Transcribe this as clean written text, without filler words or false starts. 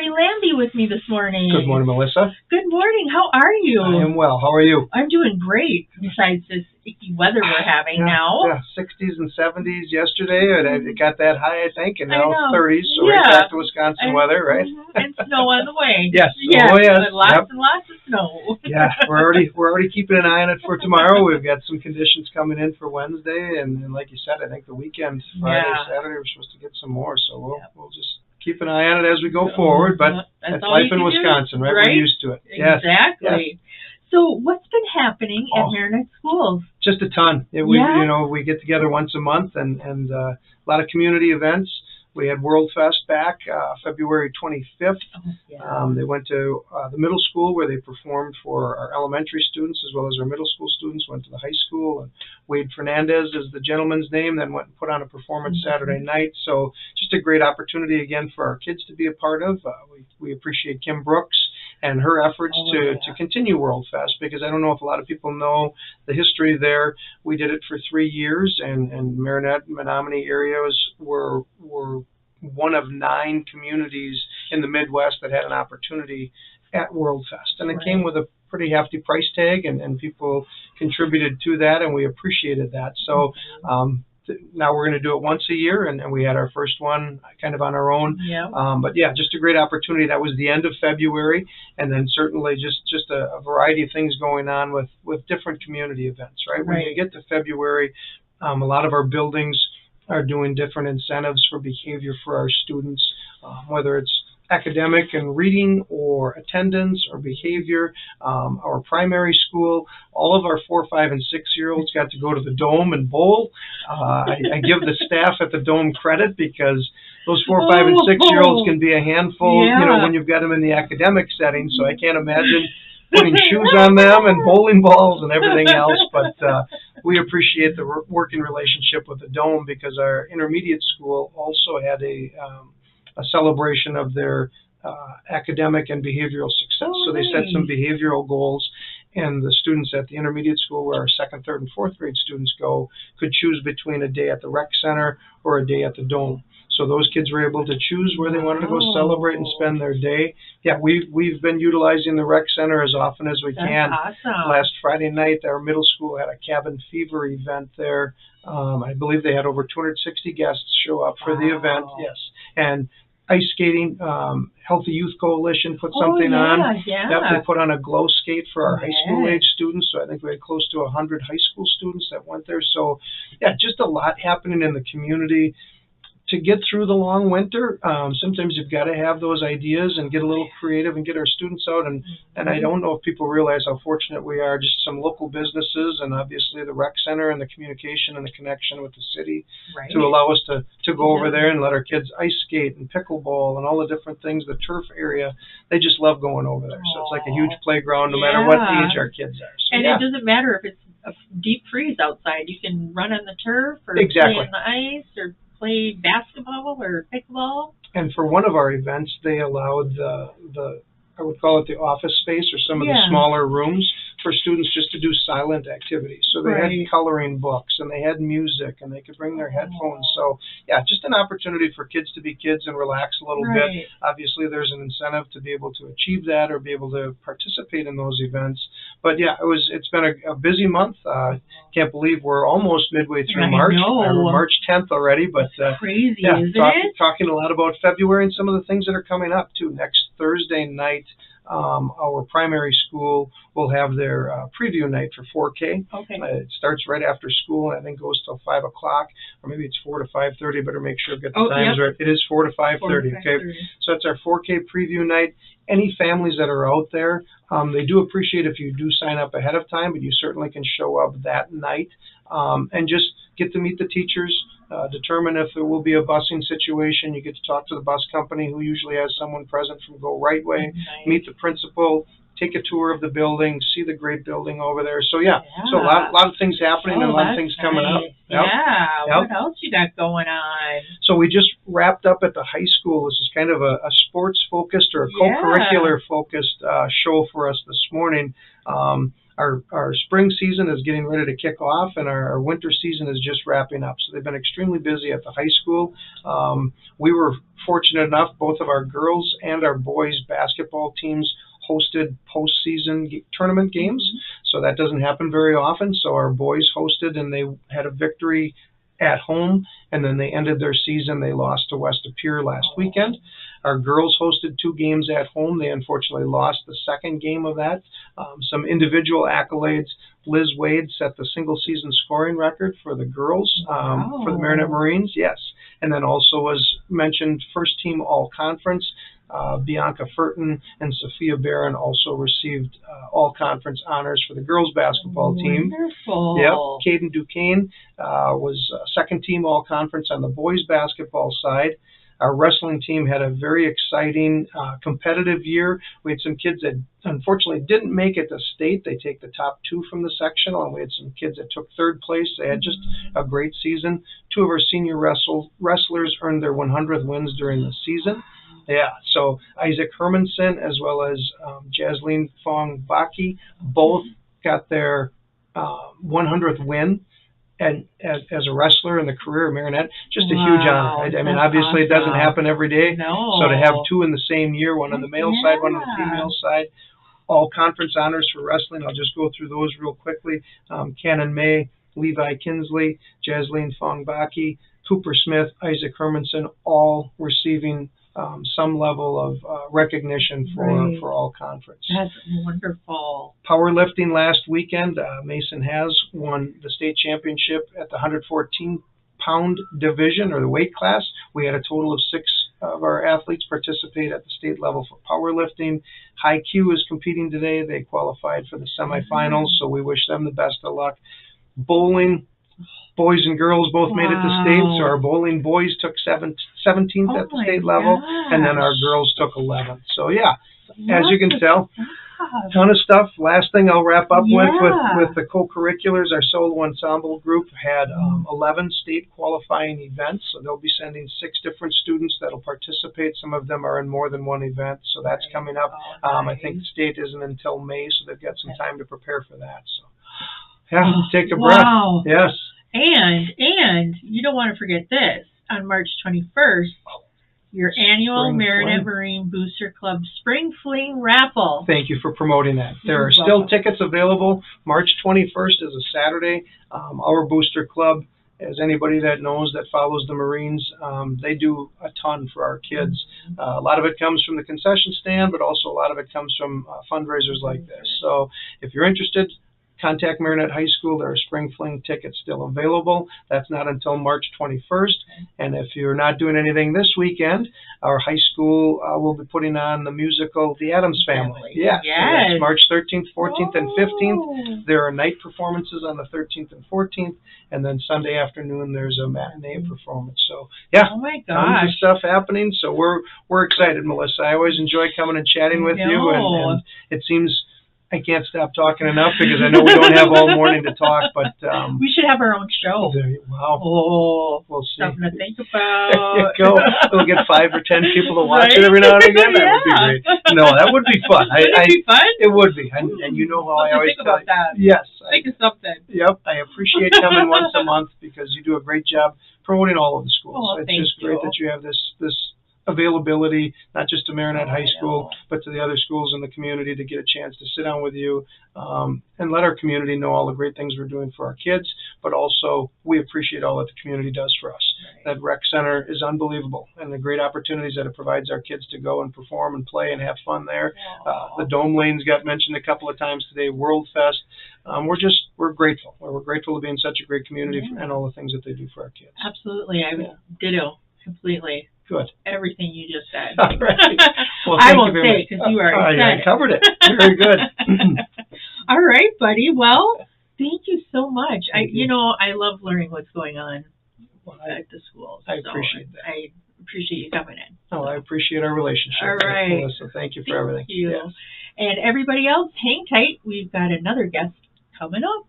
Lori Landy with me this morning. Good morning, Melissa. Good morning. How are you? I am well. How are you? I'm doing great, besides this icky weather we're having now. Yeah, 60s and 70s yesterday. It got that high, I think, and now 30s. So yeah. right back to Wisconsin weather, right? And snow on the way. Yes. Yes. Oh, yes. Lots and lots of snow. Yeah, we're already keeping an eye on it for tomorrow. We've got some conditions coming in for Wednesday, and like you said, I think the weekend, Friday, Saturday, we're supposed to get some more. So we'll just keep an eye on it as we go forward. But that's life in Wisconsin, right? We're used to it. Exactly. Yes. So what's been happening at Marinette schools? Just a ton. We get together once a month and a lot of community events. We had World Fest back February 25th. They went to the middle school where they performed for our elementary students as well as our middle school students. Went to the high school, and Wade Fernandez is the gentleman's name. Then went and put on a performance Saturday night. So just a great opportunity again for our kids to be a part of. We appreciate Kim Brooks and her efforts to continue World Fest, because I don't know if a lot of people know the history there. We did it for 3 years, and Marinette and Menominee areas were one of 9 communities in the Midwest that had an opportunity at World Fest. And it came with a pretty hefty price tag, and people contributed to that, and we appreciated that. So now we're going to do it once a year, and we had our first one kind of on our own. But yeah, just a great opportunity. That was the end of February, and then certainly just a variety of things going on with different community events, right? When you get to February, a lot of our buildings are doing different incentives for behavior for our students, whether it's academic and reading or attendance or behavior. Our primary school, all of our 4, 5, and 6-year-olds got to go to the Dome and bowl. I give the staff at the Dome credit, because those 4, 5, and 6-year-olds can be a handful, when you've got them in the academic setting. So I can't imagine putting shoes on them and bowling balls and everything else. But we appreciate the working relationship with the Dome, because our intermediate school also had a celebration of their academic and behavioral success. So they set some behavioral goals, and the students at the intermediate school, where our 2nd, 3rd, and 4th grade students go, could choose between a day at the rec center or a day at the Dome. So those kids were able to choose where they wanted to go celebrate and spend their day. Yeah, we've been utilizing the rec center as often as we can. Awesome. Last Friday night, our middle school had a cabin fever event there. I believe they had over 260 guests show up for the event. Yes, and ice skating. Healthy Youth Coalition put something on. They put on a glow skate for our high school age students. So I think we had close to 100 high school students that went there. So yeah, just a lot happening in the community. To get through the long winter, sometimes you've got to have those ideas and get a little creative and get our students out. And I don't know if people realize how fortunate we are, just some local businesses and obviously the rec center and the communication and the connection with the city to allow us to go over there and let our kids ice skate and pickleball and all the different things, the turf area. They just love going over there. So it's like a huge playground no matter what age our kids are. So, and it doesn't matter if it's a deep freeze outside. You can run on the turf or play on the ice or play basketball or pickleball. And for one of our events, they allowed the I would call it the office space, or some of the smaller rooms, for students just to do silent activities. So they had coloring books, and they had music, and they could bring their headphones. So yeah, just an opportunity for kids to be kids and relax a little bit. Obviously, there's an incentive to be able to achieve that or be able to participate in those events. But yeah, it's been a busy month. Can't believe we're almost midway through March. We're March 10th already, but crazy, isn't it? Talking a lot about February and some of the things that are coming up too. Next Thursday night, our primary school will have their preview night for 4K. It starts right after school, and I think goes till 5 o'clock, or maybe it's 4 to 5:30. Better make sure I get the times right. It is 4 to 5:30. Okay, so it's our 4K preview night. Any families that are out there, they do appreciate if you do sign up ahead of time, but you certainly can show up that night and just get to meet the teachers. Determine if there will be a busing situation. You get to talk to the bus company, who usually has someone present from Go Right Way. Meet the principal, take a tour of the building, see the great building over there. So so a lot of things happening and a lot of things coming up. What else you got going on? So we just wrapped up at the high school. This is kind of a sports focused or a co-curricular focused show for us this morning. our spring season is getting ready to kick off, and our winter season is just wrapping up. So they've been extremely busy at the high school. We were fortunate enough, both of our girls and our boys basketball teams hosted postseason tournament games. So that doesn't happen very often. So our boys hosted, and they had a victory at home, and then they ended their season. They lost to West Appear last weekend. Our girls hosted 2 games at home. They unfortunately lost the second game of that. Some individual accolades. Liz Wade set the single season scoring record for the girls for the Marinette Marines, yes. And then also was mentioned first team all conference. Bianca Furton and Sophia Barron also received all-conference honors for the girls' basketball team. Wonderful. Yep. Caden Duquesne was second-team all-conference on the boys' basketball side. Our wrestling team had a very exciting, competitive year. We had some kids that unfortunately didn't make it to state. They take the top 2 from the sectional, and we had some kids that took 3rd place. They had just a great season. 2 of our senior wrestlers earned their 100th wins during the season. Yeah, so Isaac Hermanson as well as Jasleen Fong Baki both got their 100th win and as a wrestler in the career of Marinette. Just a huge honor. I mean, obviously it doesn't happen every day. No. So to have 2 in the same year, one on the male side, one on the female side, all conference honors for wrestling. I'll just go through those real quickly. Cannon May, Levi Kinsley, Jasleen Fong Baki, Cooper Smith, Isaac Hermanson, all receiving some level of recognition for all conference. That's wonderful. Powerlifting last weekend, Mason has won the state championship at the 114-pound division, or the weight class. We had a total of 6 of our athletes participate at the state level for powerlifting. High Q is competing today. They qualified for the semifinals, so we wish them the best of luck. Bowling, boys and girls both made it to state, so our bowling boys took 17th at the state level, and then our girls took 11th. So yeah, as you can tell, ton of stuff. Last thing I'll wrap up with the co-curriculars. Our solo ensemble group had 11 state qualifying events, so they'll be sending 6 different students that'll participate. Some of them are in more than one event, so that's coming up. I think the state isn't until May, so they've got some time to prepare for that. So yeah, take a breath. Yes. And you don't want to forget this. On March 21st, your annual Marinette Marine Booster Club Spring Fling Raffle. Thank you for promoting that. There are still tickets available. March 21st is a Saturday. Our Booster Club, as anybody that knows that follows the Marines, they do a ton for our kids. A lot of it comes from the concession stand, but also a lot of it comes from fundraisers like this. So if you're interested, contact Marinette High School. There are Spring Fling tickets still available. That's not until March 21st. And if you're not doing anything this weekend, our high school will be putting on the musical The Addams Family. Yes. So March 13th, 14th, and 15th. There are night performances on the 13th and 14th. And then Sunday afternoon, there's a matinee performance. So, yeah, tons of stuff happening. So we're excited, Melissa. I always enjoy coming and chatting with you. And it seems I can't stop talking enough because I know we don't have all morning to talk, but we should have our own show. Wow. Oh, we'll see. Something to think about. There you go. We'll get 5 or 10 people to watch it every now and again. That would be great. No, that would be fun. Would it be fun? It would be. And you know how I always think about that. Yes. Think of something. Yep. I appreciate coming once a month because you do a great job promoting all of the schools. Oh, it's just great that you have this availability, not just to Marinette High School, but to the other schools in the community to get a chance to sit down with you and let our community know all the great things we're doing for our kids, but also we appreciate all that the community does for us. That rec center is unbelievable, and the great opportunities that it provides our kids to go and perform and play and have fun there. The Dome Lanes got mentioned a couple of times today, World Fest. We're grateful. We're grateful to be in such a great community and all the things that they do for our kids. Absolutely. I ditto completely. Good. Everything you just said. All right. Well, I won't say because you already said it. I covered it. Very good. All right, buddy. Well, thank you so much. I love learning what's going on at the schools. I appreciate that. I appreciate you coming in. Oh, I appreciate our relationship. All right. Melissa, thank you for everything. Thank you. Yes. And everybody else, hang tight. We've got another guest coming up.